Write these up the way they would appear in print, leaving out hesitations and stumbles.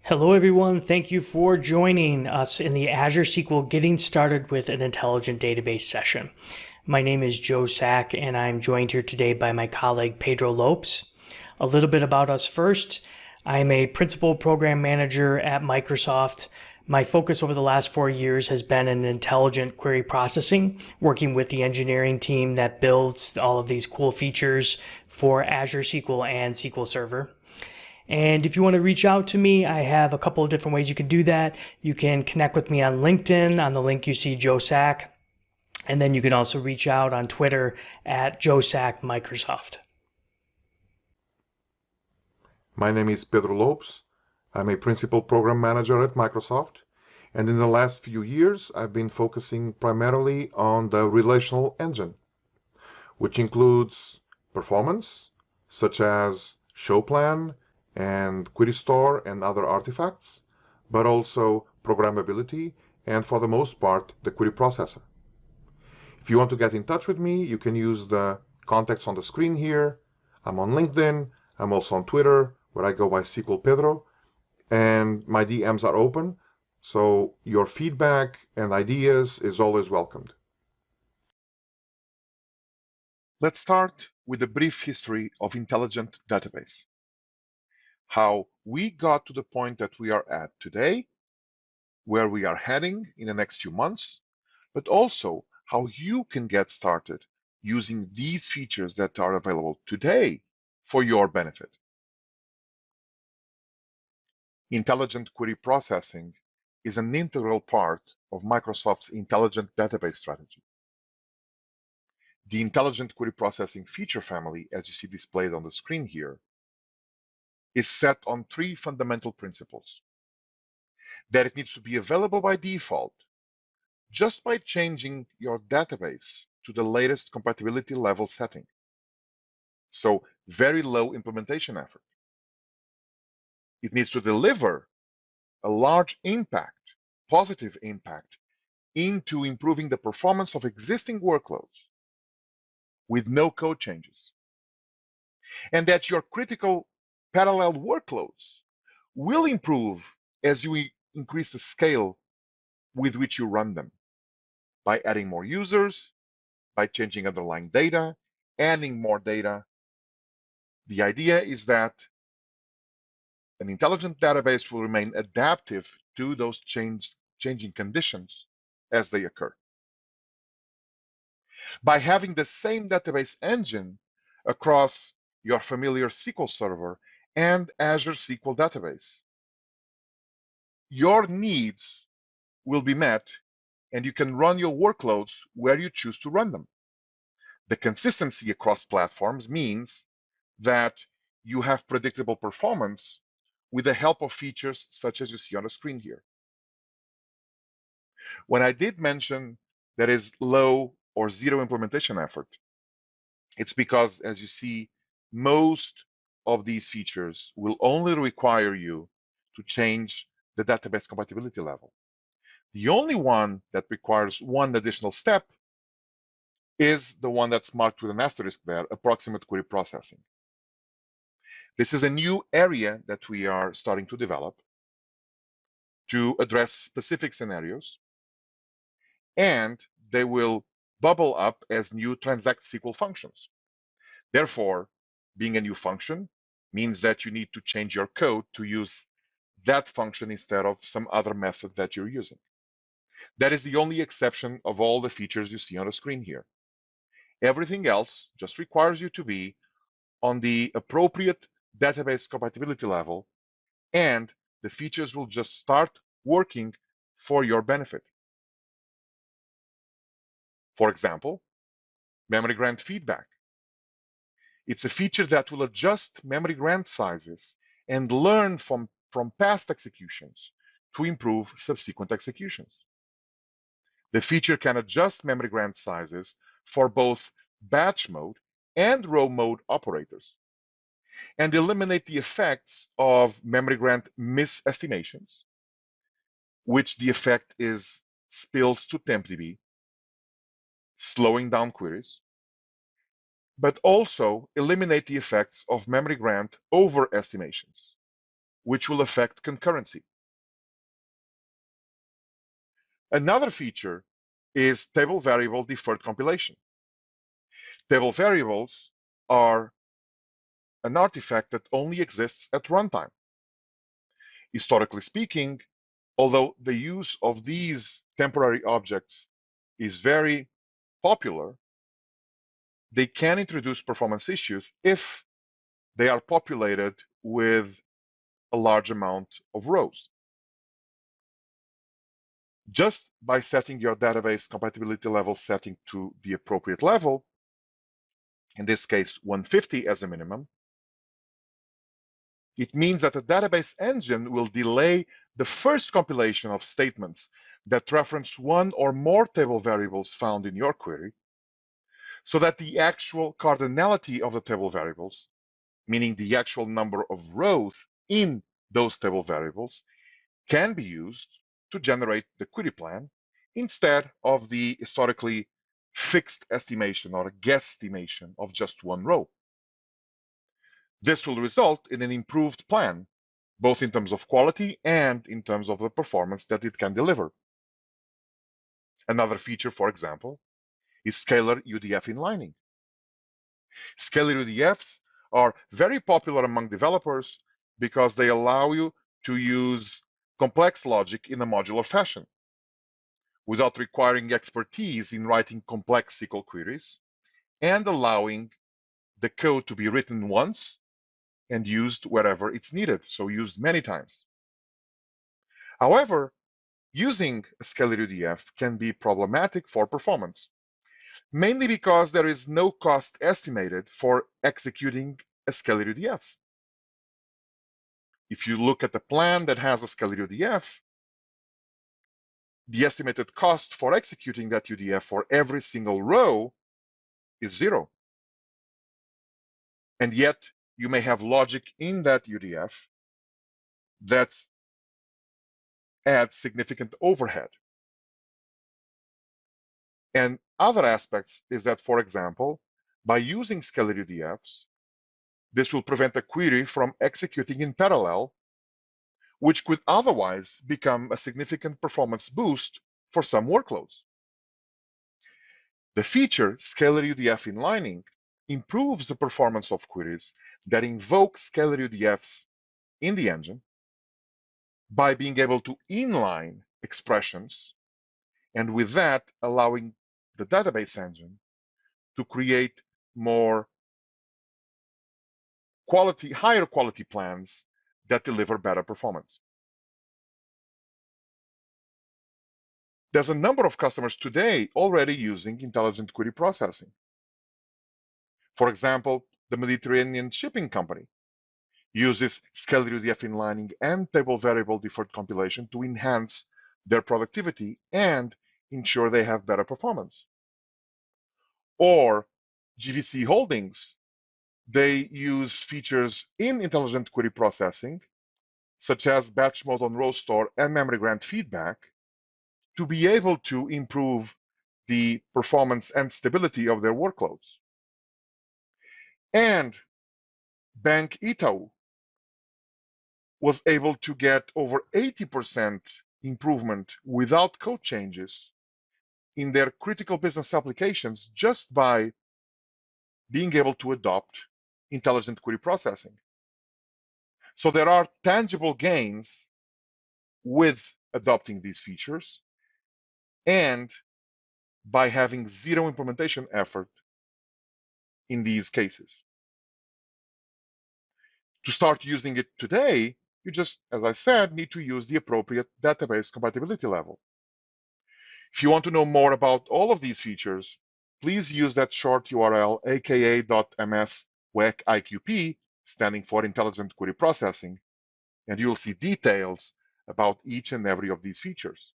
Hello, everyone. Thank you for joining us in the Azure SQL Getting Started with an Intelligent Database session. My name is Joe Sack, and I'm joined here today by my colleague Pedro Lopes. A little bit about us first. I'm a principal program manager at Microsoft. My focus over the last 4 years has been in intelligent query processing, working with the engineering team that builds all of these cool features for Azure SQL and SQL Server. And if you want to reach out to me, I have a couple of different ways you can do that. You can connect with me on LinkedIn on the link you see, Joe Sack. And then you can also reach out on Twitter at Joe Sack Microsoft. My name is Pedro Lopes. I'm a principal program manager at Microsoft. And in the last few years, I've been focusing primarily on the relational engine, which includes performance, such as show plan and query store and other artifacts, but also programmability and, for the most part, the query processor. If you want to get in touch with me, you can use the contacts on the screen here. I'm on LinkedIn. I'm also on Twitter, where I go by SQL Pedro, and my DMs are open, so your feedback and ideas is always welcomed. Let's start with a brief history of intelligent database. How we got to the point that we are at today, where we are heading in the next few months, but also how you can get started using these features that are available today for your benefit. Intelligent query processing is an integral part of Microsoft's intelligent database strategy. The intelligent query processing feature family, as you see displayed on the screen here, is set on three fundamental principles. That it needs to be available by default just by changing your database to the latest compatibility level setting. So very low implementation effort. It needs to deliver a large impact, positive impact, into improving the performance of existing workloads with no code changes. And that your critical parallel workloads will improve as you increase the scale with which you run them by adding more users, by changing underlying data, adding more data. The idea is that an intelligent database will remain adaptive to those changing conditions as they occur. By having the same database engine across your familiar SQL Server and Azure SQL database, your needs will be met and you can run your workloads where you choose to run them. The consistency across platforms means that you have predictable performance with the help of features such as you see on the screen here. When I did mention there is low or zero implementation effort, it's because, as you see, most of these features will only require you to change the database compatibility level. The only one that requires one additional step is the one that's marked with an asterisk there, approximate query processing. This is a new area that we are starting to develop to address specific scenarios, and they will bubble up as new transact SQL functions. Therefore, being a new function means that you need to change your code to use that function instead of some other method that you're using. That is the only exception of all the features you see on the screen here. Everything else just requires you to be on the appropriate database compatibility level, and the features will just start working for your benefit. For example, memory grant feedback. It's a feature that will adjust memory grant sizes and learn from past executions to improve subsequent executions. The feature can adjust memory grant sizes for both batch mode and row mode operators and eliminate the effects of memory grant misestimations, which the effect is spills to TempDB, slowing down queries, but also eliminate the effects of memory grant overestimations, which will affect concurrency. Another feature is table variable deferred compilation. Table variables are an artifact that only exists at runtime. Historically speaking, although the use of these temporary objects is very popular, they can introduce performance issues if they are populated with a large amount of rows. Just by setting your database compatibility level setting to the appropriate level, in this case 150 as a minimum, it means that the database engine will delay the first compilation of statements that reference one or more table variables found in your query, so that the actual cardinality of the table variables, meaning the actual number of rows in those table variables, can be used to generate the query plan instead of the historically fixed estimation or guesstimation of just one row. This will result in an improved plan, both in terms of quality and in terms of the performance that it can deliver. Another feature, for example, is scalar UDF inlining. Scalar UDFs are very popular among developers because they allow you to use complex logic in a modular fashion without requiring expertise in writing complex SQL queries and allowing the code to be written once and used wherever it's needed, so used many times. However, using a scalar UDF can be problematic for performance, mainly because there is no cost estimated for executing a scalar UDF. If you look at the plan that has a scalar UDF, the estimated cost for executing that UDF for every single row is 0. And yet, you may have logic in that UDF that adds significant overhead. And other aspects is that, for example, by using scalar UDFs, this will prevent a query from executing in parallel, which could otherwise become a significant performance boost for some workloads. The feature scalar UDF inlining improves the performance of queries that invoke scalar UDFs in the engine by being able to inline expressions, and with that, allowing the database engine to create more quality, higher quality plans that deliver better performance. There's a number of customers today already using intelligent query processing. For example, the Mediterranean Shipping Company uses scalar UDF inlining and table variable deferred compilation to enhance their productivity and ensure they have better performance. Or GVC Holdings, they use features in intelligent query processing, such as batch mode on row store and memory grant feedback, to be able to improve the performance and stability of their workloads. And Bank Itaú was able to get over 80% improvement without code changes in their critical business applications just by being able to adopt intelligent query processing. So there are tangible gains with adopting these features and by having zero implementation effort in these cases. To start using it today, you just, as I said, need to use the appropriate database compatibility level. If you want to know more about all of these features, please use that short URL aka.ms/WEC-IQP, standing for Intelligent Query Processing, and you'll see details about each and every of these features.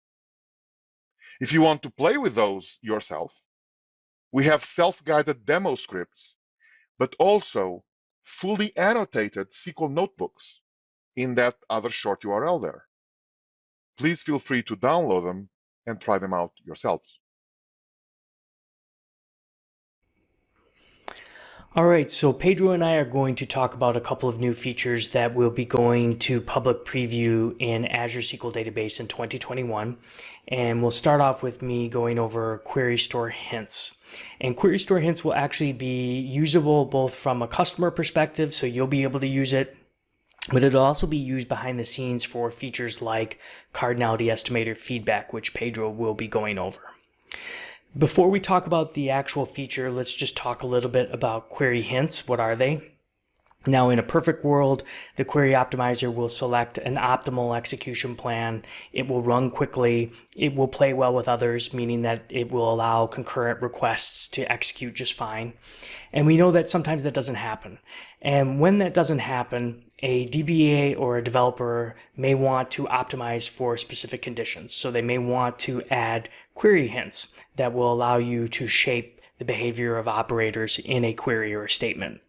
If you want to play with those yourself, we have self-guided demo scripts, but also fully annotated SQL notebooks in that other short URL there. Please feel free to download them and try them out yourselves. All right, so Pedro and I are going to talk about a couple of new features that will be going to public preview in Azure SQL Database in 2021. And we'll start off with me going over Query Store Hints. And Query Store Hints will actually be usable both from a customer perspective, so you'll be able to use it, but it'll also be used behind the scenes for features like cardinality estimator feedback, which Pedro will be going over. Before we talk about the actual feature, let's just talk a little bit about query hints. What are they? Now, in a perfect world, the query optimizer will select an optimal execution plan. It will run quickly. It will play well with others, meaning that it will allow concurrent requests to execute just fine. And we know that sometimes that doesn't happen. And when that doesn't happen, a DBA or a developer may want to optimize for specific conditions. So they may want to add query hints that will allow you to shape the behavior of operators in a query or a statement.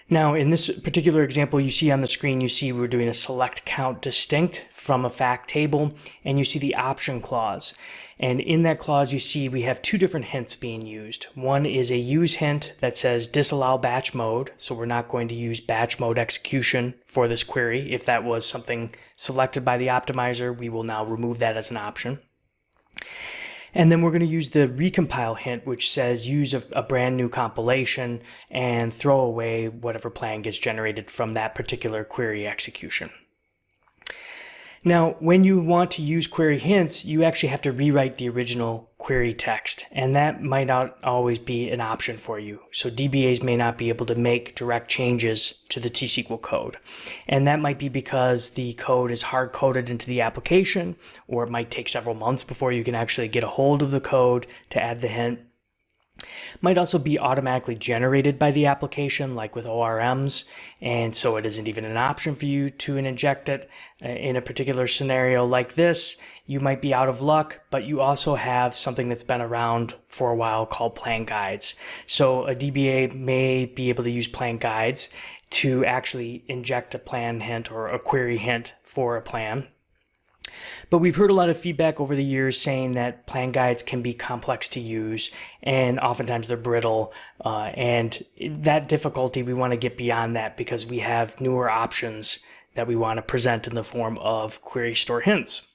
Now, in this particular example you see on the screen, you see we're doing a select count distinct from a fact table, and you see the option clause. And in that clause, you see we have two different hints being used. One is a use hint that says disallow batch mode. So we're not going to use batch mode execution for this query. If that was something selected by the optimizer, we will now remove that as an option. And then we're going to use the recompile hint, which says use a brand new compilation and throw away whatever plan gets generated from that particular query execution. Now, when you want to use query hints, you actually have to rewrite the original query text, and that might not always be an option for you. So DBAs may not be able to make direct changes to the T-SQL code. And that might be because the code is hard-coded into the application, or it might take several months before you can actually get a hold of the code to add the hint. Might also be automatically generated by the application, like with ORMs, and so it isn't even an option for you to inject it. In a particular scenario like this, you might be out of luck, but you also have something that's been around for a while called plan guides. So a DBA may be able to use plan guides to actually inject a plan hint or a query hint for a plan. But we've heard a lot of feedback over the years saying that plan guides can be complex to use, and oftentimes they're brittle, and that difficulty, we want to get beyond that because we have newer options that we want to present in the form of query store hints.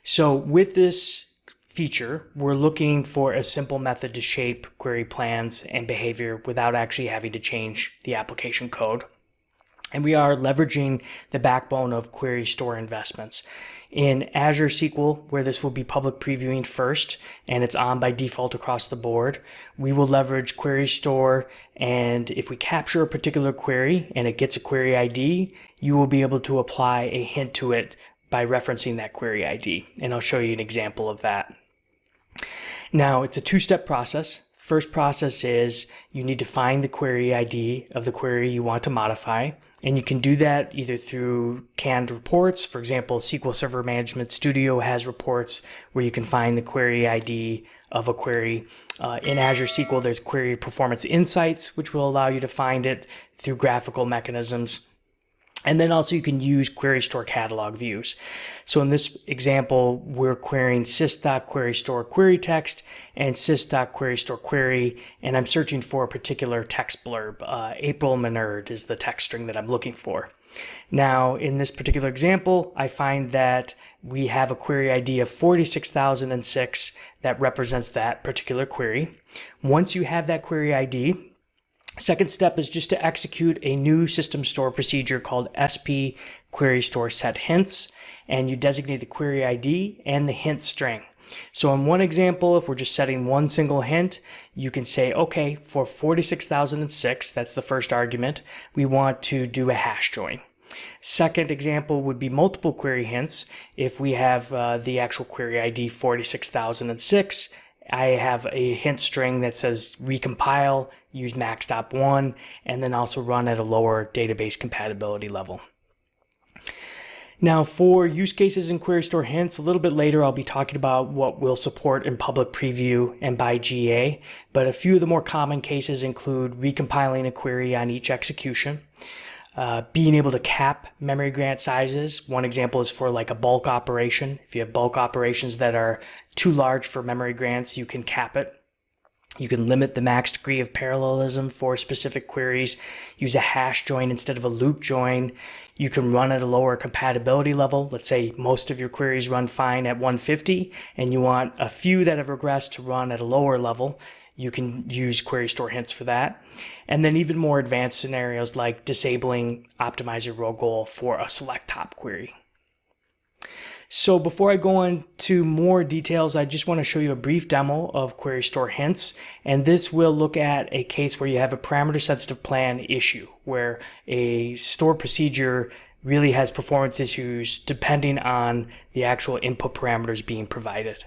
So with this feature, we're looking for a simple method to shape query plans and behavior without actually having to change the application code. And we are leveraging the backbone of query store investments. In Azure SQL, where this will be public previewing first, and it's on by default across the board, we will leverage Query Store, and if we capture a particular query and it gets a query ID, you will be able to apply a hint to it by referencing that query ID. And I'll show you an example of that. Now, it's a two-step process. First process is you need to find the query ID of the query you want to modify, and you can do that either through canned reports. For example, SQL Server Management Studio has reports where you can find the query ID of a query. In Azure SQL, there's Query Performance Insights, which will allow you to find it through graphical mechanisms. And then also you can use query store catalog views. So in this example, we're querying sys.querystore query text and sys.querystore query, and I'm searching for a particular text blurb. April Menard is the text string that I'm looking for. Now, in this particular example, I find that we have a query ID of 46,006 that represents that particular query. Once you have that query ID, second step is just to execute a new system store procedure called SP query store set hints, and you designate the query ID and the hint string. So in one example, if we're just setting one single hint, you can say, okay, for 46,006, that's the first argument, we want to do a hash join. Second example would be multiple query hints. If we have the actual query ID 46,006, I have a hint string that says recompile, use max.1, and then also run at a lower database compatibility level. Now, for use cases in Query Store Hints, a little bit later I'll be talking about what we'll support in public preview and by GA, but a few of the more common cases include recompiling a query on each execution, being able to cap memory grant sizes. One example is for like a bulk operation. If you have bulk operations that are too large for memory grants, you can cap it. You can limit the max degree of parallelism for specific queries, use a hash join instead of a loop join. You can run at a lower compatibility level. Let's say most of your queries run fine at 150 and you want a few that have regressed to run at a lower level. You can use query store hints for that. And then even more advanced scenarios like disabling optimize your row goal for a select top query. So before I go into more details, I just want to show you a brief demo of query store hints. And this will look at a case where you have a parameter sensitive plan issue, where a store procedure really has performance issues depending on the actual input parameters being provided.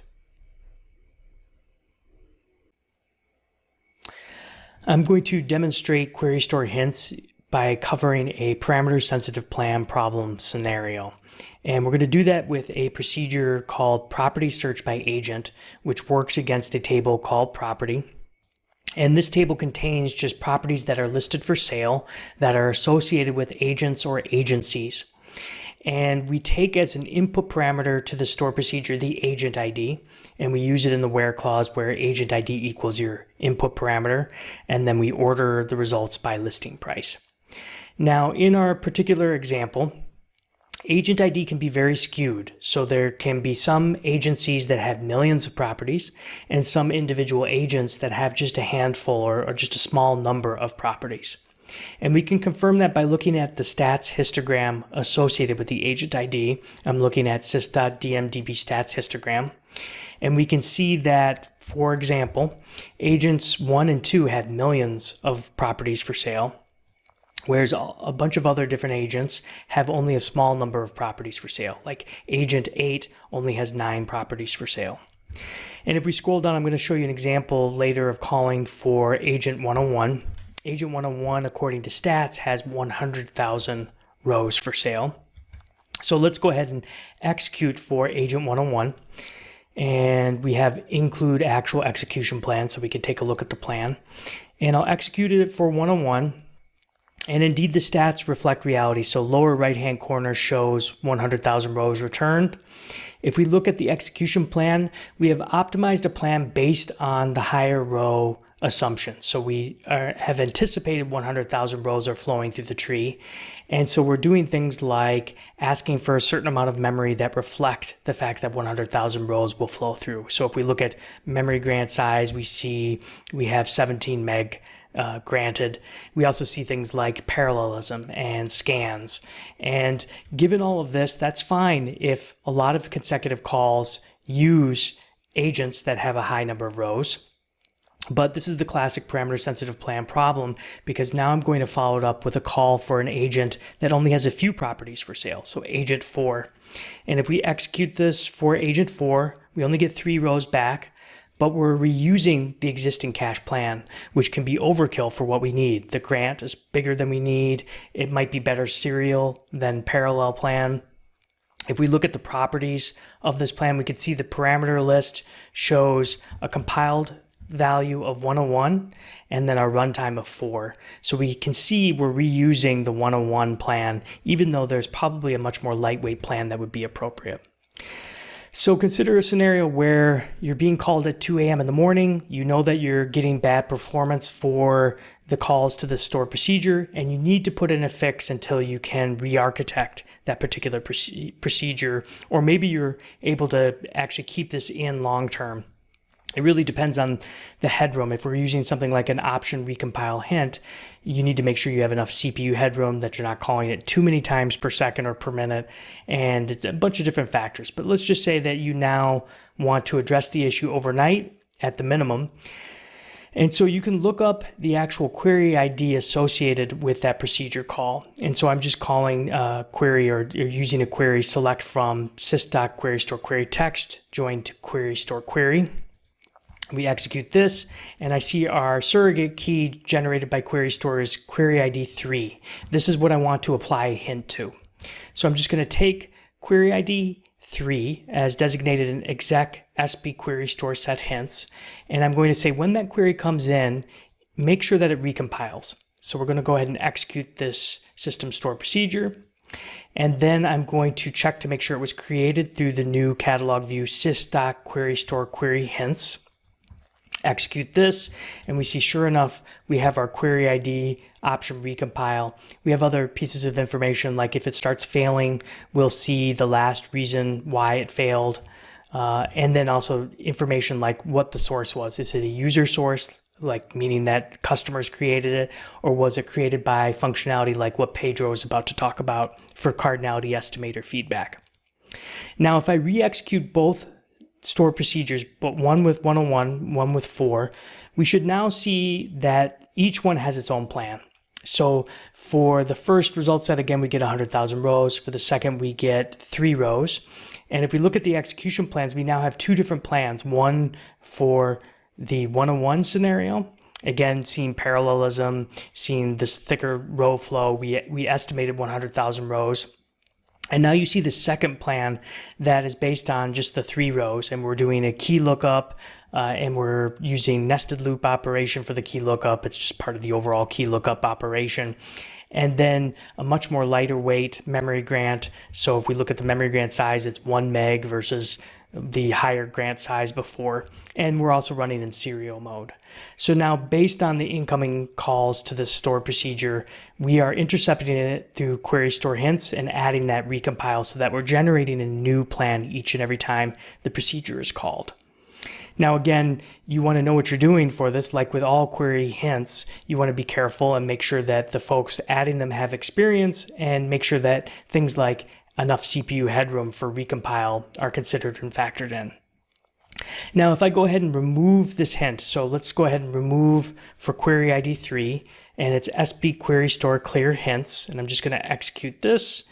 I'm going to demonstrate query store hints by covering a parameter sensitive plan problem scenario. And we're going to do that with a procedure called property search by agent, which works against a table called property. And this table contains just properties that are listed for sale that are associated with agents or agencies. And we take as an input parameter to the store procedure the agent ID, and we use it in the where clause where agent ID equals your input parameter, and then we order the results by listing price. Now, in our particular example, agent ID can be very skewed. So there can be some agencies that have millions of properties and some individual agents that have just a handful or just a small number of properties. And we can confirm that by looking at the stats histogram associated with the agent ID. I'm looking at sys.dmdb stats histogram. And we can see that, for example, agents 1 and 2 have millions of properties for sale, whereas a bunch of other different agents have only a small number of properties for sale. Like agent 8 only has 9 properties for sale. And if we scroll down, I'm going to show you an example later of calling for agent 101. Agent 101, according to stats, has 100,000 rows for sale. So let's go ahead and execute for agent 101. And we have include actual execution plan, so we can take a look at the plan. And I'll execute it for 101. And indeed, the stats reflect reality. So lower right-hand corner shows 100,000 rows returned. If we look at the execution plan, we have optimized a plan based on the higher row assumption. So we have anticipated 100,000 rows are flowing through the tree. And so we're doing things like asking for a certain amount of memory that reflect the fact that 100,000 rows will flow through. So if we look at memory grant size, we see we have 17 meg granted. We also see things like parallelism and scans. And given all of this, that's fine if a lot of consecutive calls use agents that have a high number of rows. But this is the classic parameter sensitive plan problem, because now I'm going to follow it up with a call for an agent that only has a few properties for sale. So agent 4. And if we execute this for agent 4, we only get 3 rows back, but we're reusing the existing cache plan, which can be overkill for what we need. The grant is bigger than we need. It might be better serial than parallel plan. If we look at the properties of this plan, we can see the parameter list shows a compiled value of 101 and then a runtime of 4. So we can see we're reusing the 101 plan, even though there's probably a much more lightweight plan that would be appropriate. So consider a scenario where you're being called at 2 a.m. in the morning. You know that you're getting bad performance for the calls to the store procedure, and you need to put in a fix until you can re-architect that particular procedure, or maybe you're able to actually keep this in long term. It really depends on the headroom. If we're using something like an option recompile hint, you need to make sure you have enough CPU headroom, that you're not calling it too many times per second or per minute, and it's a bunch of different factors. But let's just say that you now want to address the issue overnight at the minimum. And so you can look up the actual query ID associated with that procedure call. And so I'm just calling a query or using a query select from sys.queryStoreQueryText join to query store query. We execute this, and I see our surrogate key generated by query store is query ID 3. This is what I want to apply a hint to. So I'm just going to take query ID 3 as designated in exec sp query store set hints, and I'm going to say when that query comes in, make sure that it recompiles. So we're going to go ahead and execute this system store procedure, and then I'm going to check to make sure it was created through the new catalog view sys.queryStoreQueryHints. execute this, and we see, sure enough, we have our query ID option recompile. We have other pieces of information, like if it starts failing, we'll see the last reason why it failed. And then also information like what the source was. Is it a user source, like meaning that customers created it, or was it created by functionality like what Pedro is about to talk about for cardinality estimator feedback? Now, if I re-execute both store procedures, but one with 101, one with 4, we should now see that each one has its own plan. So for the first result set, again, we get 100,000 rows. For the second, we get 3 rows. And if we look at the execution plans, we now have 2 different plans. One for the 101 scenario, again, seeing parallelism, seeing this thicker row flow. We estimated 100,000 rows. And now you see the second plan that is based on just the 3 rows, and we're doing a key lookup, and we're using nested loop operation for the key lookup. It's just part of the overall key lookup operation. And then a much more lighter weight memory grant. So if we look at the memory grant size, it's 1 meg versus the higher grant size before. And we're also running in serial mode. So now, based on the incoming calls to this store procedure, we are intercepting it through query store hints and adding that recompile so that we're generating a new plan each and every time the procedure is called. Now, again, you want to know what you're doing for this. Like with all query hints, you want to be careful and make sure that the folks adding them have experience, and make sure that things like enough CPU headroom for recompile are considered and factored in. Now, if I go ahead and remove this hint, so let's go ahead and remove for query ID 3, and it's SP query store clear hints, and I'm just going to execute this,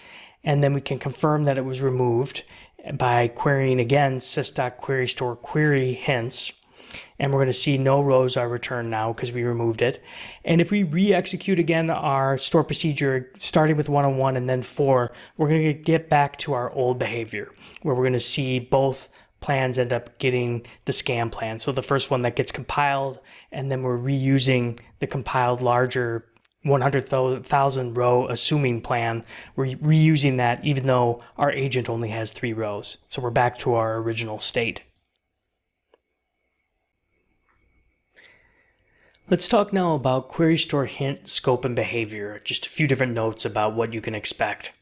and then we can confirm that it was removed by querying again sys.querystore query hints, and we're going to see no rows are returned now because we removed it. And if we re-execute again our store procedure starting with 101 and then 4, we're going to get back to our old behavior where we're going to see both plans end up getting the scan plan. So the first one that gets compiled, and then we're reusing the compiled larger 100,000 row assuming plan. We're reusing that even though our agent only has 3 rows. So we're back to our original state. Let's talk now about query store hint scope and behavior. Just a few different notes about what you can expect.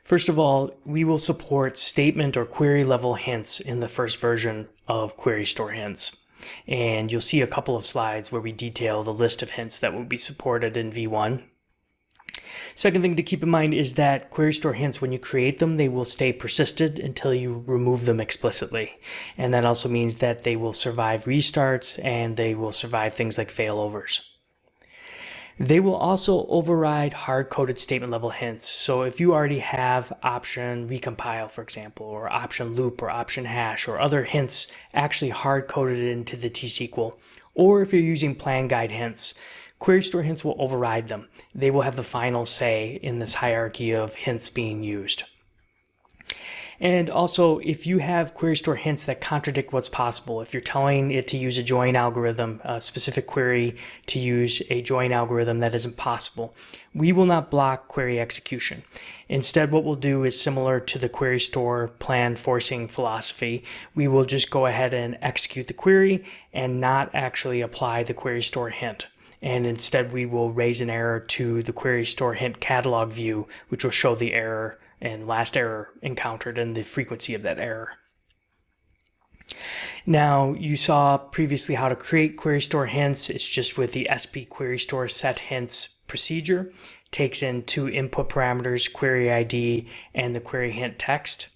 First of all, we will support statement or query level hints in the first version of query store hints. And you'll see a couple of slides where we detail the list of hints that will be supported in V1. Second thing to keep in mind is that query store hints, when you create them, they will stay persisted until you remove them explicitly. And that also means that they will survive restarts and they will survive things like failovers. They will also override hard-coded statement level hints. So if you already have option recompile, for example, or option loop or option hash or other hints actually hard-coded into the T-SQL, or if you're using plan guide hints, query store hints will override them. They will have the final say in this hierarchy of hints being used. And also, if you have query store hints that contradict what's possible, if you're telling it to use a join algorithm, a specific query to use a join algorithm that isn't possible, we will not block query execution. Instead, what we'll do is similar to the query store plan forcing philosophy. We will just go ahead and execute the query and not actually apply the query store hint. And instead, we will raise an error to the query store hint catalog view, which will show the error and last error encountered and the frequency of that error. Now, you saw previously how to create query store hints. It's just with the SP query store set hints procedure. Takes in 2 input parameters, query ID and the query hint text.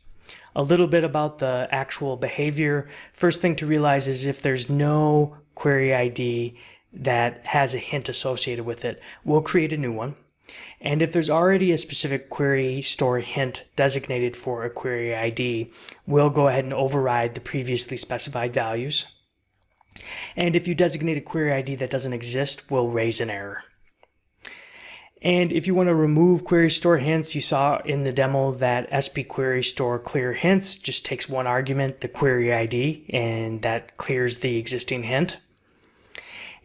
A little bit about the actual behavior. First thing to realize is if there's no query ID that has a hint associated with it, we'll create a new one. And if there's already a specific query store hint designated for a query ID, we'll go ahead and override the previously specified values. And if you designate a query ID that doesn't exist, we'll raise an error. And if you want to remove query store hints, you saw in the demo that SP query store clear hints just takes 1 argument, the query ID, and that clears the existing hint.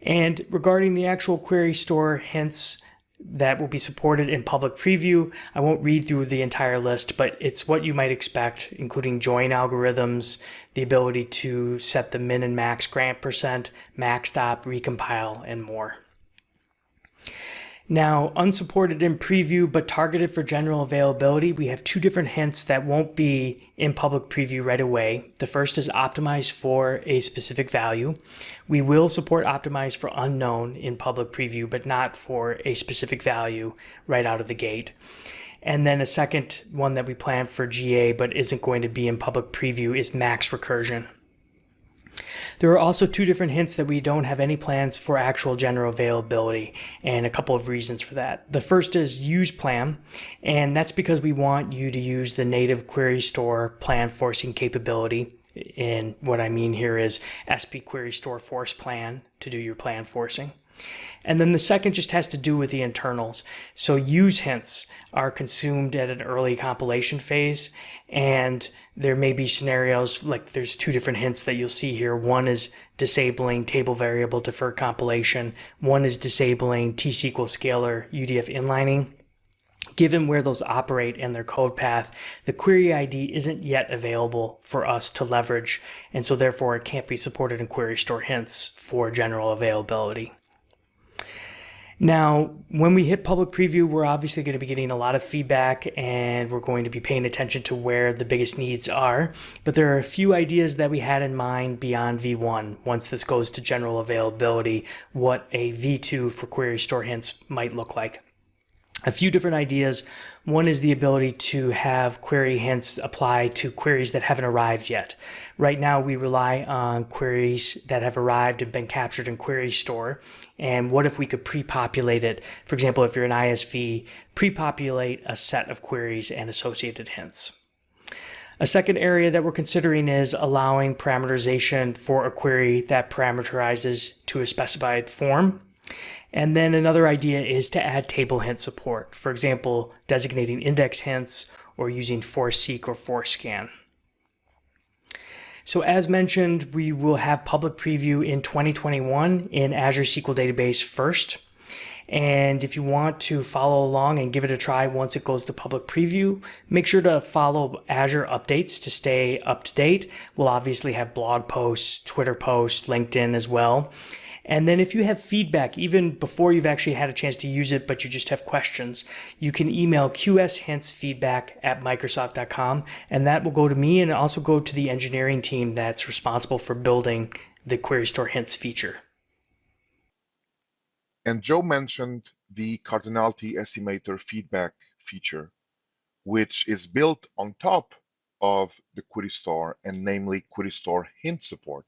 And regarding the actual query store hints, that will be supported in public preview. I won't read through the entire list, but it's what you might expect, including join algorithms, the ability to set the min and max grant percent, max stop, recompile, and more. Now, unsupported in preview but targeted for general availability, we have two different hints that won't be in public preview right away. The first is optimize for a specific value. We will support optimize for unknown in public preview, but not for a specific value right out of the gate. And then a second one that we plan for GA but isn't going to be in public preview is max recursion. There are also two different hints that we don't have any plans for actual general availability, and a couple of reasons for that. The first is use plan, and that's because we want you to use the native query store plan forcing capability. And what I mean here is SP query store force plan to do your plan forcing. And then the second just has to do with the internals. So use hints are consumed at an early compilation phase, and there may be scenarios like there's two different hints that you'll see here. One is disabling table variable deferred compilation. One is disabling T-SQL scalar UDF inlining. Given where those operate and their code path, the query ID isn't yet available for us to leverage, and so therefore it can't be supported in query store hints for general availability. Now, when we hit public preview, we're obviously going to be getting a lot of feedback and we're going to be paying attention to where the biggest needs are. But there are a few ideas that we had in mind beyond V1 once this goes to general availability, what a V2 for query store hints might look like. A few different ideas. One is the ability to have query hints apply to queries that haven't arrived yet. Right now, we rely on queries that have arrived and been captured in Query Store. And what if we could pre-populate it? For example, if you're an ISV, pre-populate a set of queries and associated hints. A second area that we're considering is allowing parameterization for a query that parameterizes to a specified form. And then another idea is to add table hint support. For example, designating index hints or using force seek or force scan. So as mentioned, we will have public preview in 2021 in Azure SQL Database first. And if you want to follow along and give it a try once it goes to public preview, make sure to follow Azure updates to stay up to date. We'll obviously have blog posts, Twitter posts, LinkedIn as well. And then if you have feedback, even before you've actually had a chance to use it, but you just have questions, you can email qshintsfeedback@microsoft.com, and that will go to me and also go to the engineering team that's responsible for building the Query Store Hints feature. And Joe mentioned the cardinality estimator feedback feature, which is built on top of the Query Store, and namely Query Store Hint support.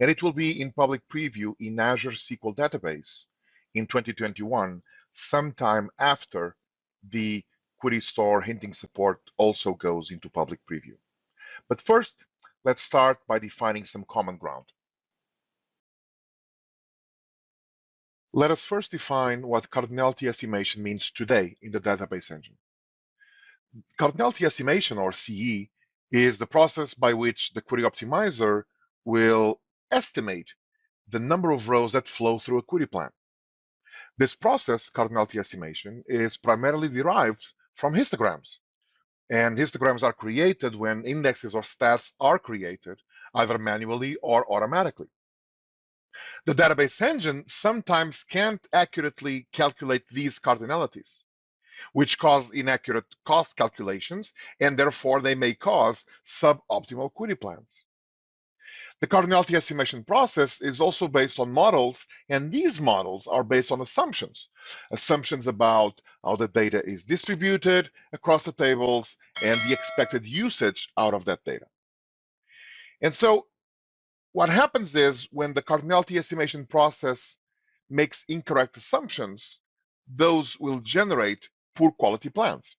And it will be in public preview in Azure SQL Database in 2021, sometime after the Query Store hinting support also goes into public preview. But first, let's start by defining some common ground. Let us first define what cardinality estimation means today in the database engine. Cardinality estimation, or CE, is the process by which the query optimizer will estimate the number of rows that flow through a query plan. This process, cardinality estimation, is primarily derived from histograms. And histograms are created when indexes or stats are created, either manually or automatically. The database engine sometimes can't accurately calculate these cardinalities, which cause inaccurate cost calculations, and therefore they may cause suboptimal query plans. The cardinality estimation process is also based on models, and these models are based on assumptions. Assumptions about how the data is distributed across the tables and the expected usage out of that data. And so what happens is when the cardinality estimation process makes incorrect assumptions, those will generate poor quality plans.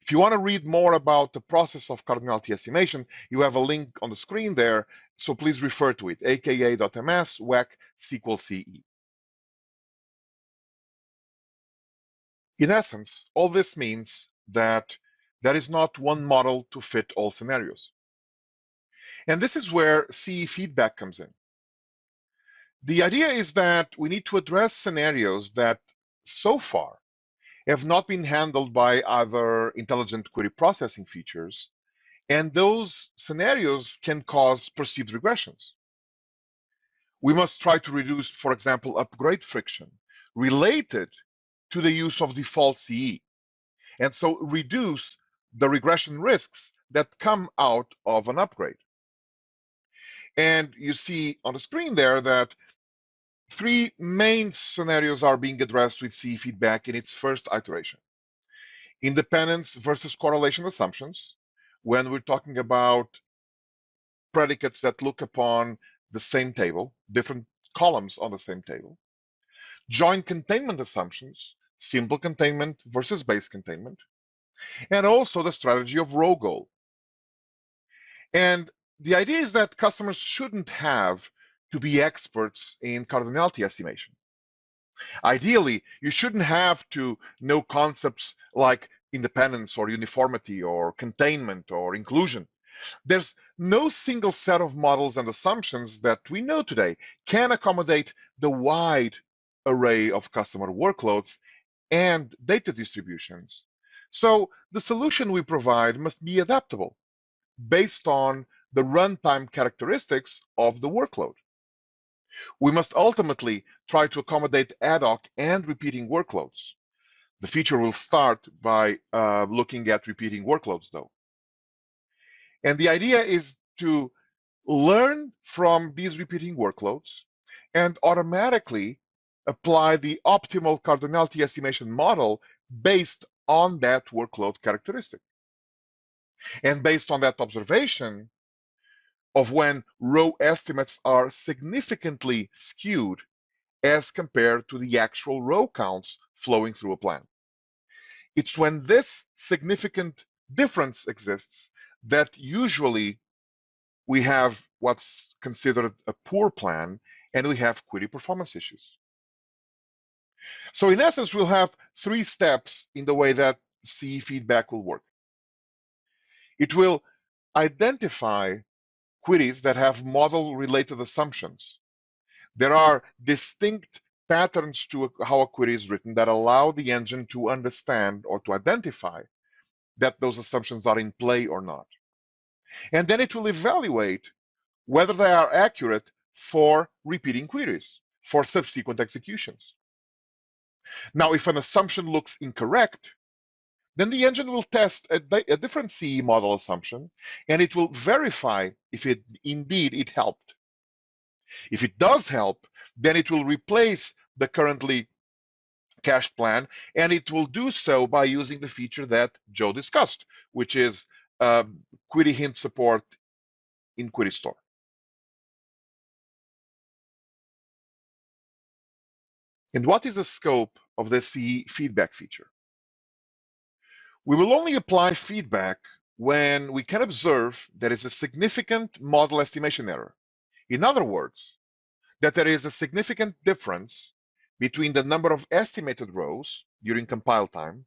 If you want to read more about the process of cardinality estimation, you have a link on the screen there, so please refer to it, aka.ms WAC SQL CE. In essence, all this means that there is not one model to fit all scenarios. And this is where CE feedback comes in. The idea is that we need to address scenarios that so far have not been handled by other intelligent query processing features, and those scenarios can cause perceived regressions. We must try to reduce, for example, upgrade friction related to the use of default CE, and so reduce the regression risks that come out of an upgrade. And you see on the screen there that three main scenarios are being addressed with CE feedback in its first iteration. Independence versus correlation assumptions, when we're talking about predicates that look upon the same table, different columns on the same table. Joint containment assumptions, simple containment versus base containment, and also the strategy of row goal. And the idea is that customers shouldn't have to be experts in cardinality estimation. Ideally, you shouldn't have to know concepts like independence or uniformity or containment or inclusion. There's no single set of models and assumptions that we know today can accommodate the wide array of customer workloads and data distributions. So the solution we provide must be adaptable based on the runtime characteristics of the workload. We must ultimately try to accommodate ad hoc and repeating workloads. The feature will start by looking at repeating workloads, though. And the idea is to learn from these repeating workloads and automatically apply the optimal cardinality estimation model based on that workload characteristic. And based on that observation of when row estimates are significantly skewed as compared to the actual row counts flowing through a plan. It's when this significant difference exists that usually we have what's considered a poor plan, and we have query performance issues. So in essence, we'll have three steps in the way that CE feedback will work. It will identify queries that have model-related assumptions. There are distinct patterns to how a query is written that allow the engine to understand or to identify that those assumptions are in play or not. And then it will evaluate whether they are accurate for repeating queries, for subsequent executions. Now, if an assumption looks incorrect, then the engine will test a different CE model assumption, and it will verify if it indeed helped. If it does help, then it will replace the currently cached plan, and it will do so by using the feature that Joe discussed, which is query hint support in Query Store. And what is the scope of the CE feedback feature? We will only apply feedback when we can observe there is a significant model estimation error. In other words, that there is a significant difference between the number of estimated rows during compile time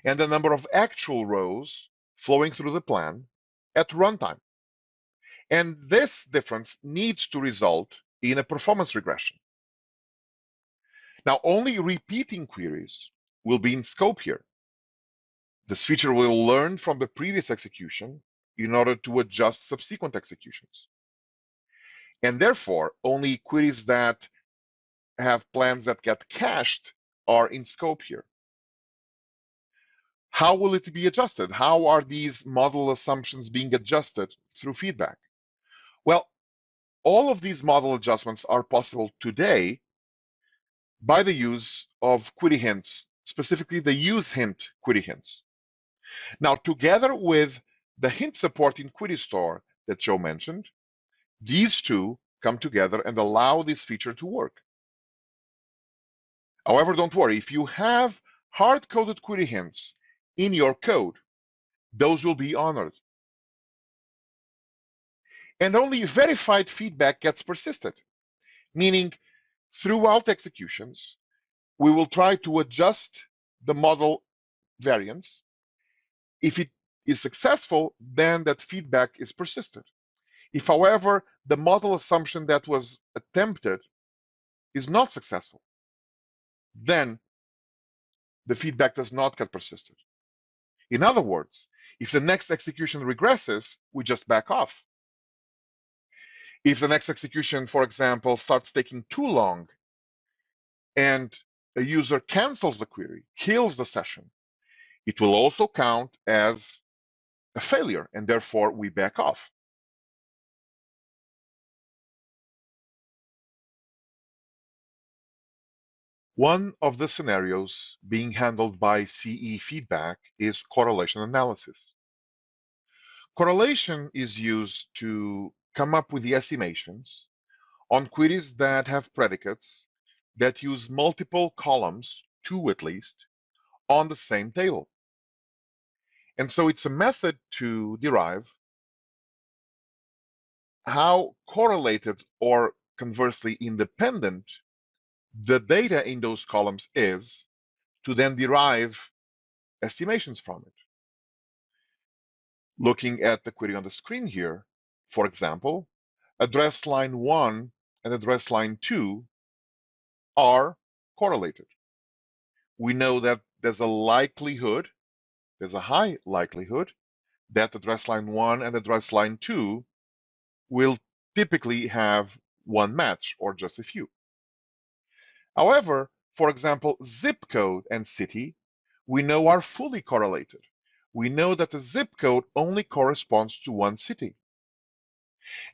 and the number of actual rows flowing through the plan at runtime. And this difference needs to result in a performance regression. Now, only repeating queries will be in scope here. This feature will learn from the previous execution in order to adjust subsequent executions. And therefore, only queries that have plans that get cached are in scope here. How will it be adjusted? How are these model assumptions being adjusted through feedback? Well, all of these model adjustments are possible today by the use of query hints, specifically the use hint query hints. Now, together with the hint support in Query Store that Joe mentioned, these two come together and allow this feature to work. However, don't worry, if you have hard-coded query hints in your code, those will be honored. And only verified feedback gets persisted, meaning throughout executions, we will try to adjust the model variance. If it is successful, then that feedback is persisted. If, however, the model assumption that was attempted is not successful, then the feedback does not get persisted. In other words, if the next execution regresses, we just back off. If the next execution, for example, starts taking too long and a user cancels the query, kills the session, it will also count as a failure, and therefore we back off. One of the scenarios being handled by CE feedback is correlation analysis. Correlation is used to come up with the estimations on queries that have predicates that use multiple columns, two at least, on the same table. And so it's a method to derive how correlated or conversely independent the data in those columns is to then derive estimations from it. Looking at the query on the screen here, for example, address line 1 and address line 2 are correlated. We know that there's a high likelihood that address line 1 and address line 2 will typically have one match or just a few. However, for example, zip code and city, we know are fully correlated. We know that the zip code only corresponds to one city.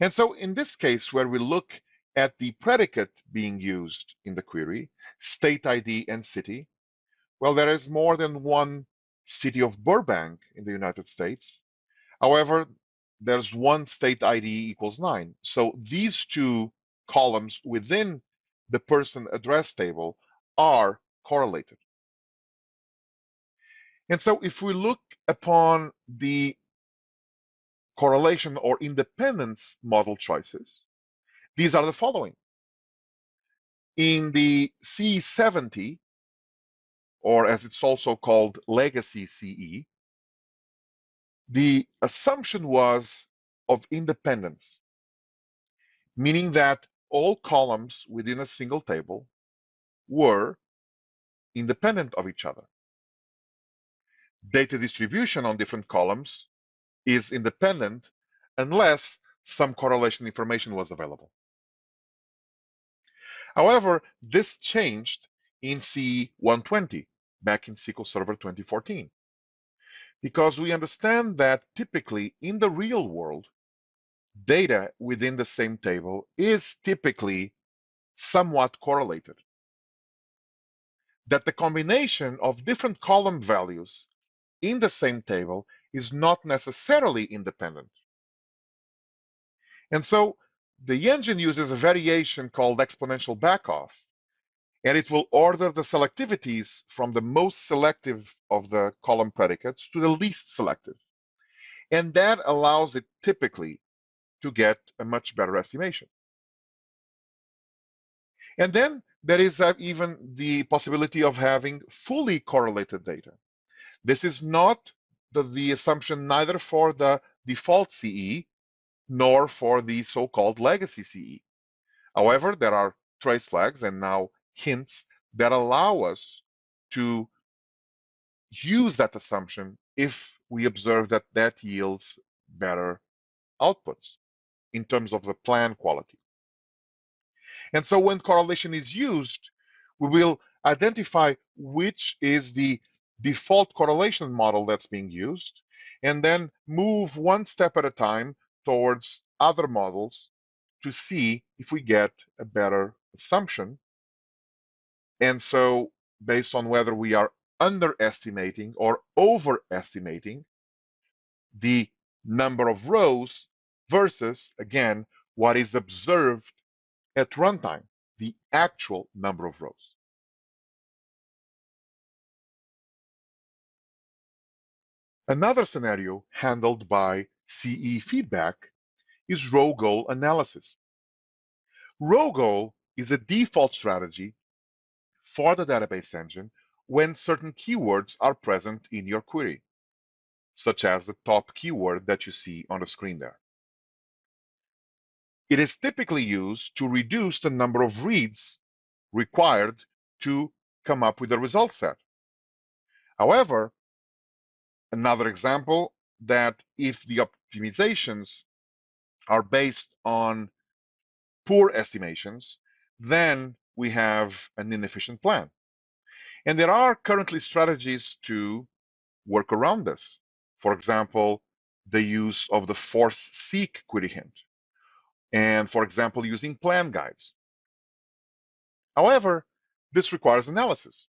And so in this case, where we look at the predicate being used in the query, state ID and city, well, there is more than one city of Burbank in the United States. However, there's one state ID equals 9. So these two columns within the person address table are correlated. And so if we look upon the correlation or independence model choices, these are the following. In the C70, or as it's also called legacy CE, the assumption was of independence, meaning that all columns within a single table were independent of each other. Data distribution on different columns is independent unless some correlation information was available. However, this changed in C120 back in SQL Server 2014, because we understand that typically in the real world, data within the same table is typically somewhat correlated. That the combination of different column values in the same table is not necessarily independent. And so the engine uses a variation called exponential backoff, and it will order the selectivities from the most selective of the column predicates to the least selective. And that allows it typically to get a much better estimation. And then there is even the possibility of having fully correlated data. This is not the assumption neither for the default CE nor for the so-called legacy CE. However, there are trace flags and now hints that allow us to use that assumption if we observe that that yields better outputs in terms of the plan quality. And so when correlation is used, we will identify which is the default correlation model that's being used, and then move one step at a time towards other models to see if we get a better assumption. And so based on whether we are underestimating or overestimating the number of rows versus, again, what is observed at runtime, the actual number of rows. Another scenario handled by CE feedback is row goal analysis. Row goal is a default strategy for the database engine when certain keywords are present in your query, such as the top keyword that you see on the screen there. It is typically used to reduce the number of reads required to come up with a result set. However, another example that if the optimizations are based on poor estimations, then we have an inefficient plan. And there are currently strategies to work around this. For example, the use of the force seek query hint, and for example, using plan guides. However, this requires analysis.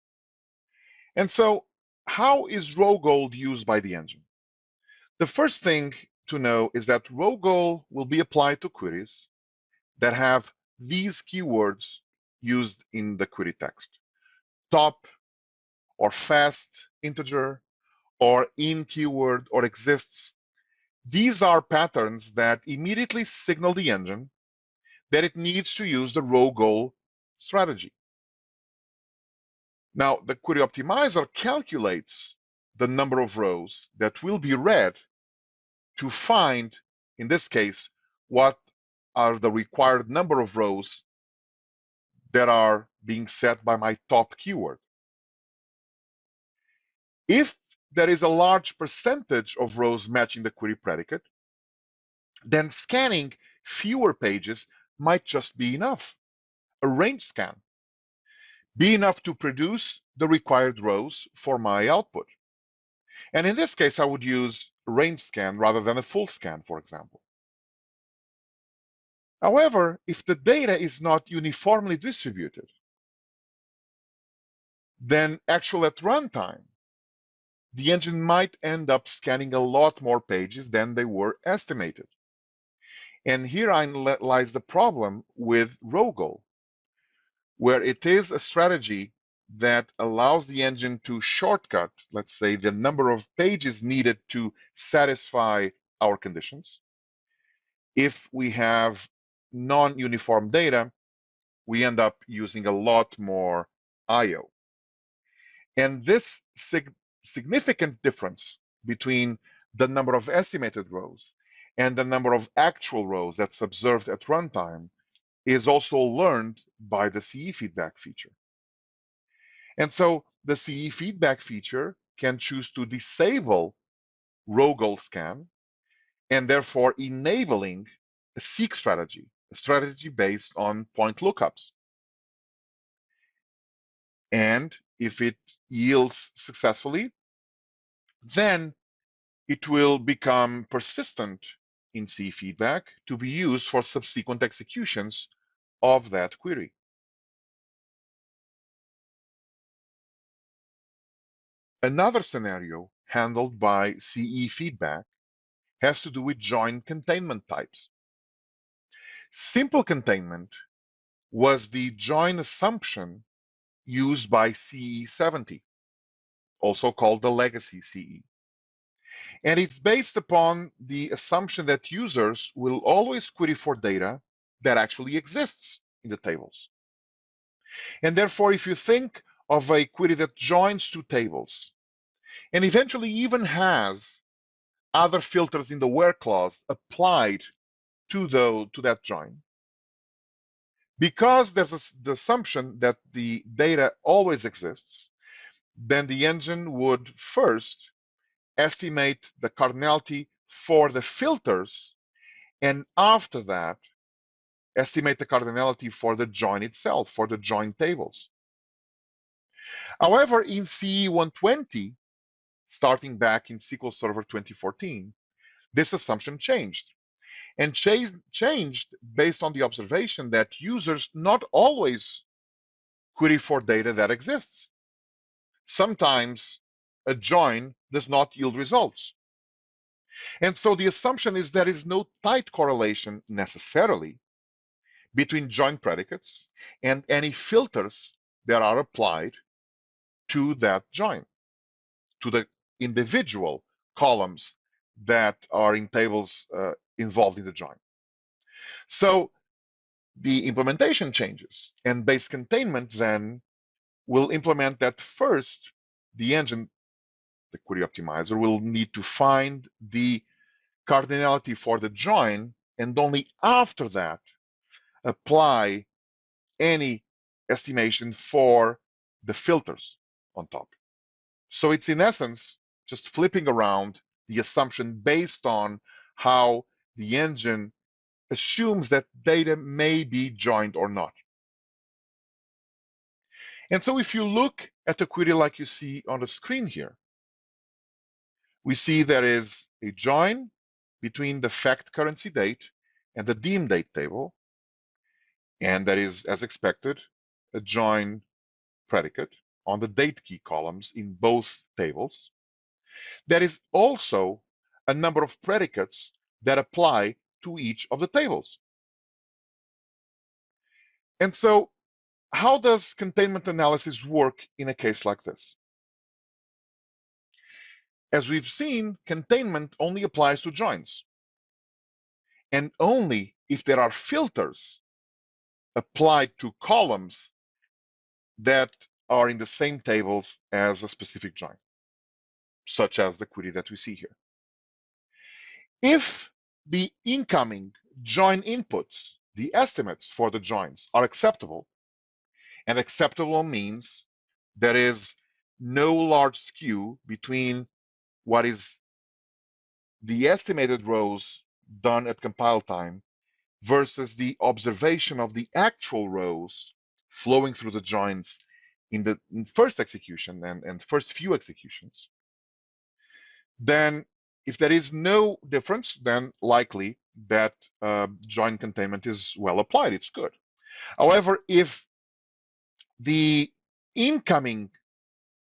And so, how is row goal used by the engine? The first thing to know is that row goal will be applied to queries that have these keywords used in the query text: top or fast integer or in keyword or exists. These are patterns that immediately signal the engine that it needs to use the row goal strategy. Now, the query optimizer calculates the number of rows that will be read to find, in this case, what are the required number of rows that are being set by my top keyword. If there is a large percentage of rows matching the query predicate, then scanning fewer pages might just be enough. A range scan be enough to produce the required rows for my output. And in this case, I would use a range scan rather than a full scan, for example. However, if the data is not uniformly distributed, then actually at runtime, the engine might end up scanning a lot more pages than they were estimated. And here lies the problem with row goal, where it is a strategy that allows the engine to shortcut, let's say, the number of pages needed to satisfy our conditions. If we have non-uniform data, we end up using a lot more I/O. And this significant difference between the number of estimated rows and the number of actual rows that's observed at runtime is also learned by the CE feedback feature. And so the CE feedback feature can choose to disable row goal scan and therefore enabling a seek strategy, a strategy based on point lookups. And if it yields successfully, then it will become persistent in CE feedback to be used for subsequent executions of that query. Another scenario handled by CE feedback has to do with join containment types. Simple containment was the join assumption used by CE 70, also called the legacy CE. And it's based upon the assumption that users will always query for data that actually exists in the tables. And therefore, if you think of a query that joins two tables and eventually even has other filters in the where clause applied to that join, because there's the assumption that the data always exists, then the engine would first estimate the cardinality for the filters, and after that, estimate the cardinality for the join itself, for the join tables. However, in CE 120, starting back in SQL Server 2014, this assumption changed. And changed based on the observation that users not always query for data that exists. Sometimes a join does not yield results. And so the assumption is there is no tight correlation necessarily between join predicates and any filters that are applied to that join, to the individual columns that are in tables involved in the join. So the implementation changes, and base containment then will implement that first. The engine, the query optimizer, will need to find the cardinality for the join, and only after that apply any estimation for the filters on top. So it's in essence just flipping around the assumption based on how the engine assumes that data may be joined or not. And so if you look at the query like you see on the screen here, we see there is a join between the fact currency date and the deem date table. And there is, as expected, a join predicate on the date key columns in both tables. There is also a number of predicates that apply to each of the tables. And so how does containment analysis work in a case like this? As we've seen, containment only applies to joins, and only if there are filters applied to columns that are in the same tables as a specific join, such as the query that we see here. If the incoming join inputs, the estimates for the joins, are acceptable, and acceptable means there is no large skew between what is the estimated rows done at compile time versus the observation of the actual rows flowing through the joins in the first execution and first few executions, then if there is no difference, then likely that join containment is well applied, it's good. However, if the incoming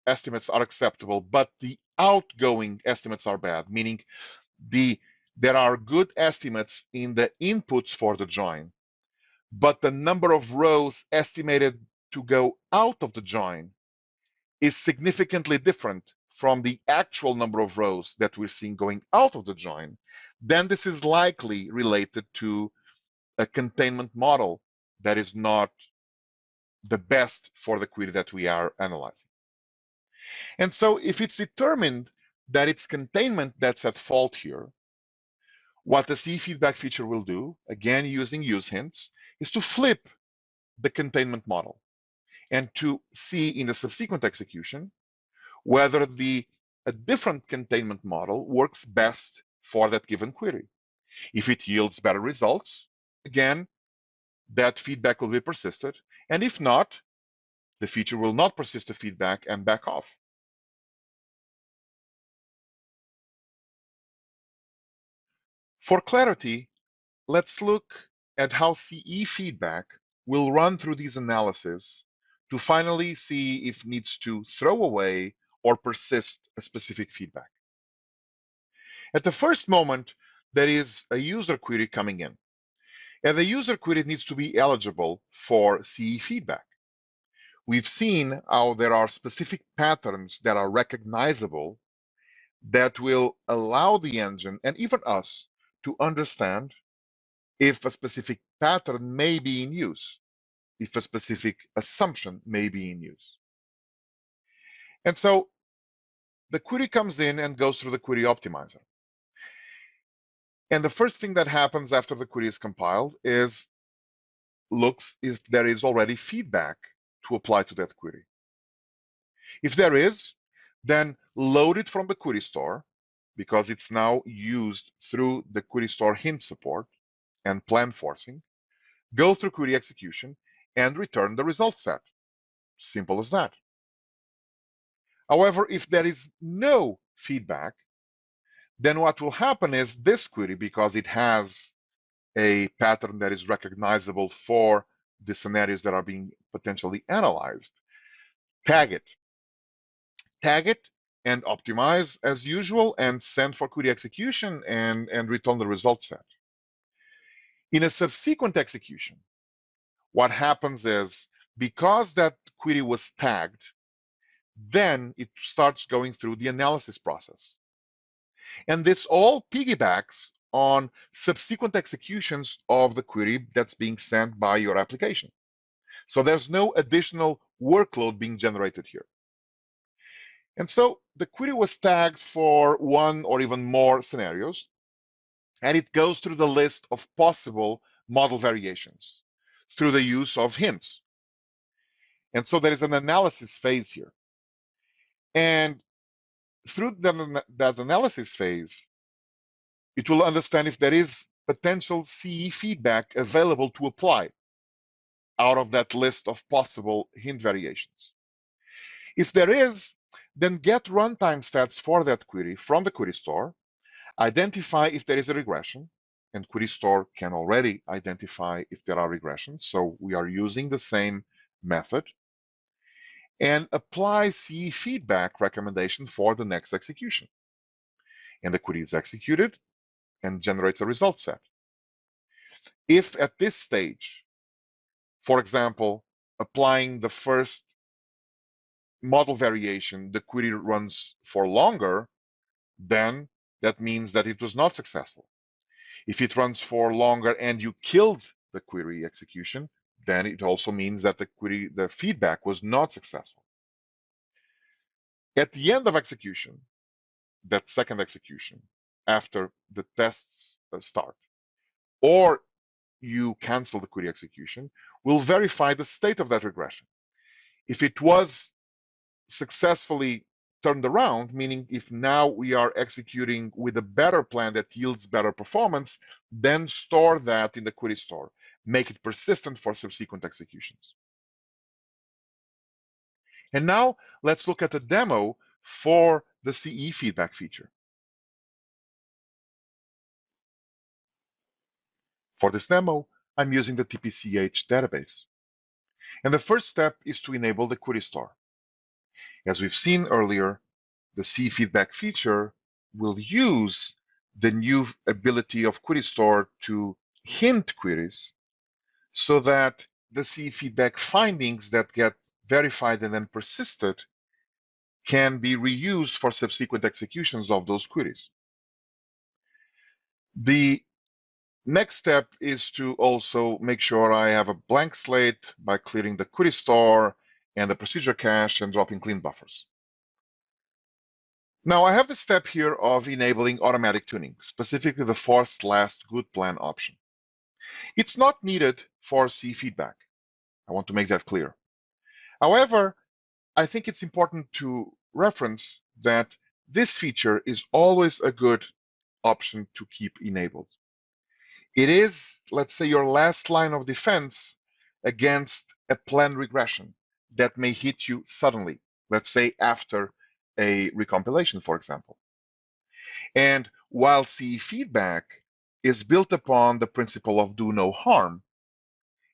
estimates are acceptable, but the outgoing estimates are bad, meaning there are good estimates in the inputs for the join, but the number of rows estimated to go out of the join is significantly different from the actual number of rows that we're seeing going out of the join, then this is likely related to a containment model that is not the best for the query that we are analyzing. And so if it's determined that it's containment that's at fault here, what the CE feedback feature will do, again using use hints, is to flip the containment model and to see in the subsequent execution whether a different containment model works best for that given query. If it yields better results, again, that feedback will be persisted. And if not, the feature will not persist the feedback and back off. For clarity, let's look at how CE feedback will run through these analyses to finally see if it needs to throw away or persist a specific feedback. At the first moment, there is a user query coming in, and the user query needs to be eligible for CE feedback. We've seen how there are specific patterns that are recognizable that will allow the engine and even us to understand if a specific pattern may be in use, if a specific assumption may be in use. And so the query comes in and goes through the query optimizer. And the first thing that happens after the query is compiled is looks if there is already feedback to apply to that query. If there is, then load it from the query store because it's now used through the query store hint support and plan forcing, go through query execution and return the result set. Simple as that. However, if there is no feedback, then what will happen is this query, because it has a pattern that is recognizable for the scenarios that are being potentially analyzed, tag it and optimize as usual and send for query execution and return the result set. In a subsequent execution, what happens is because that query was tagged, then it starts going through the analysis process. And this all piggybacks on subsequent executions of the query that's being sent by your application. So there's no additional workload being generated here. And so the query was tagged for one or even more scenarios, and it goes through the list of possible model variations through the use of hints. And so there is an analysis phase here. And through that analysis phase, it will understand if there is potential CE feedback available to apply out of that list of possible hint variations. If there is, then get runtime stats for that query from the query store, identify if there is a regression, and query store can already identify if there are regressions, so we are using the same method, and apply CE feedback recommendation for the next execution. And the query is executed and generates a result set. If at this stage, for example, applying the first model variation, the query runs for longer, then that means that it was not successful. If it runs for longer and you killed the query execution, then it also means that the feedback was not successful. At the end of execution, that second execution, after the tests start, or you cancel the query execution, we'll verify the state of that regression. If it was successfully turned around, meaning if now we are executing with a better plan that yields better performance, then store that in the query store. Make it persistent for subsequent executions. And now let's look at a demo for the CE feedback feature. For this demo, I'm using the TPCH database. And the first step is to enable the query store. As we've seen earlier, the CE feedback feature will use the new ability of query store to hint queries so that the CE feedback findings that get verified and then persisted can be reused for subsequent executions of those queries. The next step is to also make sure I have a blank slate by clearing the query store and the procedure cache and dropping clean buffers. Now I have the step here of enabling automatic tuning, specifically the forced last good plan option. It's not needed for CE feedback. I want to make that clear. However, I think it's important to reference that this feature is always a good option to keep enabled. It is, let's say, your last line of defense against a planned regression that may hit you suddenly, let's say after a recompilation, for example. And while CE feedback is built upon the principle of do no harm,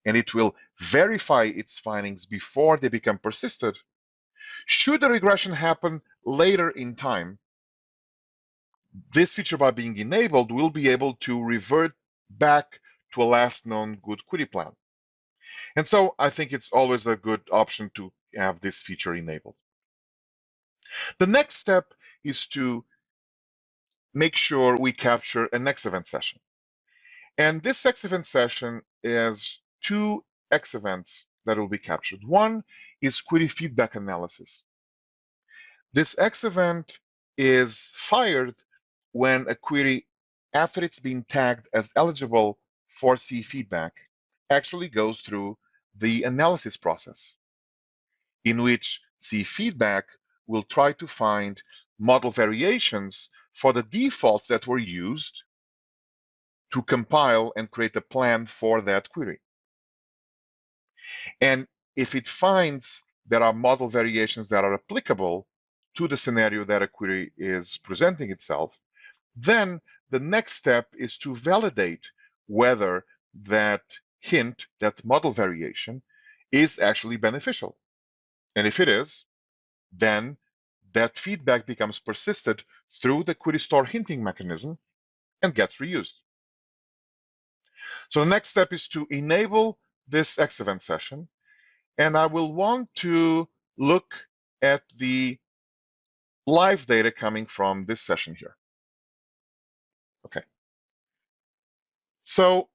and it will verify its findings before they become persisted, should a regression happen later in time, this feature, by being enabled, will be able to revert back to a last known good query plan. And so I think it's always a good option to have this feature enabled. The next step is to make sure we capture a next event session. And this X event session is two X events that will be captured. One is query feedback analysis. This X event is fired when a query, after it's been tagged as eligible for CE feedback, actually goes through the analysis process, in which CE feedback will try to find model variations for the defaults that were used to compile and create a plan for that query. And if it finds there are model variations that are applicable to the scenario that a query is presenting itself, then the next step is to validate whether that hint, that model variation, is actually beneficial. And if it is, then that feedback becomes persisted through the query store hinting mechanism and gets reused. So the next step is to enable this X event session, and I will want to look at the live data coming from this session here. Okay. So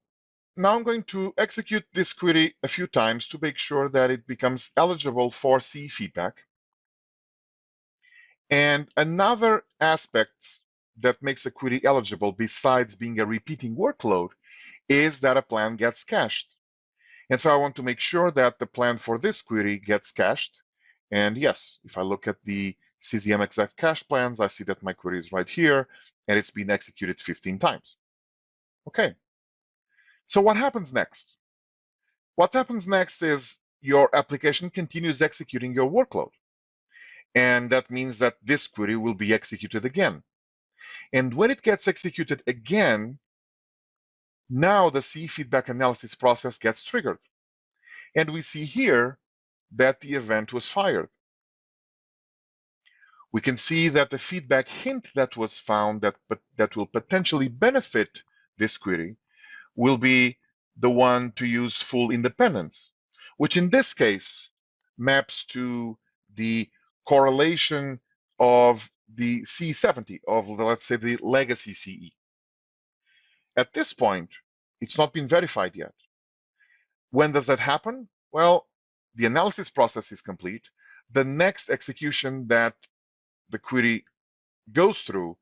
now I'm going to execute this query a few times to make sure that it becomes eligible for CE feedback. And another aspect that makes a query eligible, besides being a repeating workload, is that a plan gets cached. And so I want to make sure that the plan for this query gets cached. And yes, if I look at the CCM exact cache plans. I see that my query is right here, and it's been executed 15 times. Okay, so what happens next? What happens next is your application continues executing your workload. And that means that this query will be executed again. And when it gets executed again, now the CE feedback analysis process gets triggered. And we see here that the event was fired. We can see that the feedback hint that was found that will potentially benefit this query will be the one to use full independence, which in this case maps to the correlation of the C70 of, let's say, the legacy CE. At this point, it's not been verified yet. When does that happen? Well, the analysis process is complete. The next execution that the query goes through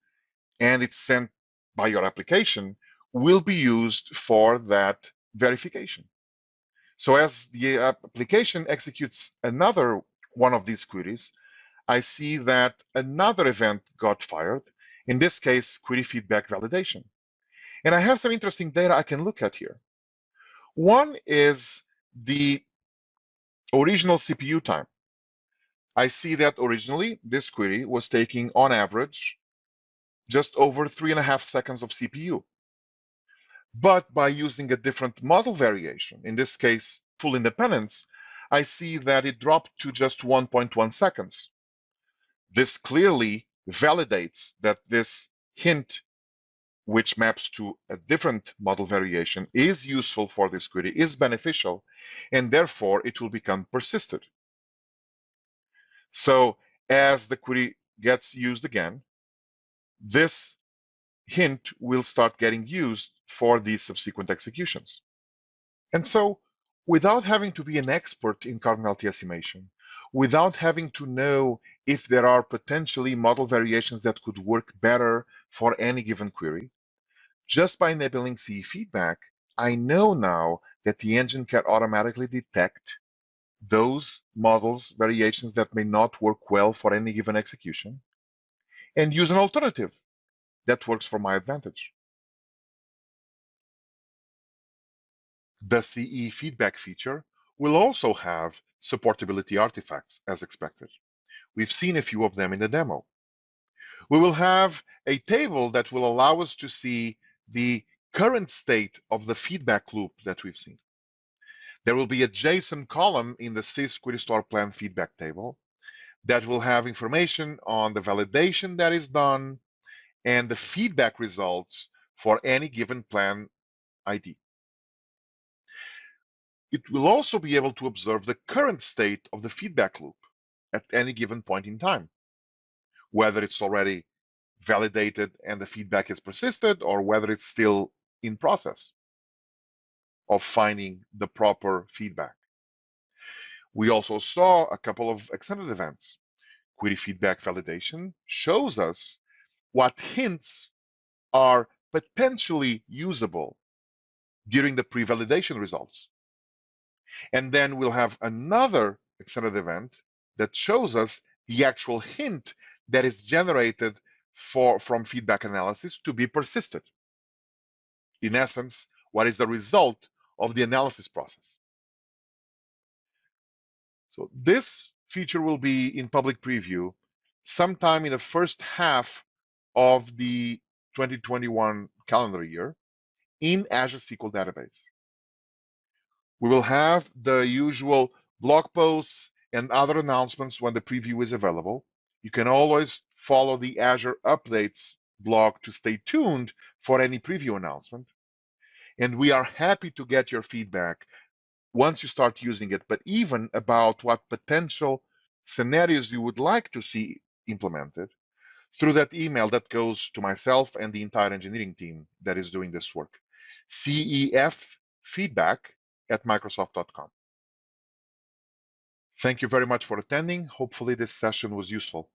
and it's sent by your application will be used for that verification. So as the application executes another one of these queries, I see that another event got fired, in this case, query feedback validation. And I have some interesting data I can look at here. One is the original CPU time. I see that originally this query was taking on average just over 3.5 seconds of CPU. But by using a different model variation, in this case, full independence, I see that it dropped to just 1.1 seconds. This clearly validates that this hint, which maps to a different model variation, is useful for this query, is beneficial, and therefore it will become persisted. So as the query gets used again, this hint will start getting used for these subsequent executions. And so, without having to be an expert in cardinality estimation, without having to know if there are potentially model variations that could work better for any given query, just by enabling CE feedback, I know now that the engine can automatically detect those models variations that may not work well for any given execution and use an alternative that works for my advantage. The CE feedback feature will also have supportability artifacts as expected. We've seen a few of them in the demo. We will have a table that will allow us to see the current state of the feedback loop that we've seen. There will be a JSON column in the SYS Query Store Plan feedback table that will have information on the validation that is done and the feedback results for any given plan ID. It will also be able to observe the current state of the feedback loop at any given point in time, whether it's already validated and the feedback is persisted or whether it's still in process of finding the proper feedback. We also saw a couple of extended events. Query feedback validation shows us what hints are potentially usable during the pre-validation results. And then we'll have another extended event that shows us the actual hint that is generated from feedback analysis to be persisted. In essence, what is the result of the analysis process? So this feature will be in public preview sometime in the first half of the 2021 calendar year in Azure SQL Database. We will have the usual blog posts and other announcements when the preview is available. You can always follow the Azure Updates blog to stay tuned for any preview announcement. And we are happy to get your feedback once you start using it, but even about what potential scenarios you would like to see implemented through that email that goes to myself and the entire engineering team that is doing this work. ceffeedback@microsoft.com. Thank you very much for attending. Hopefully this session was useful.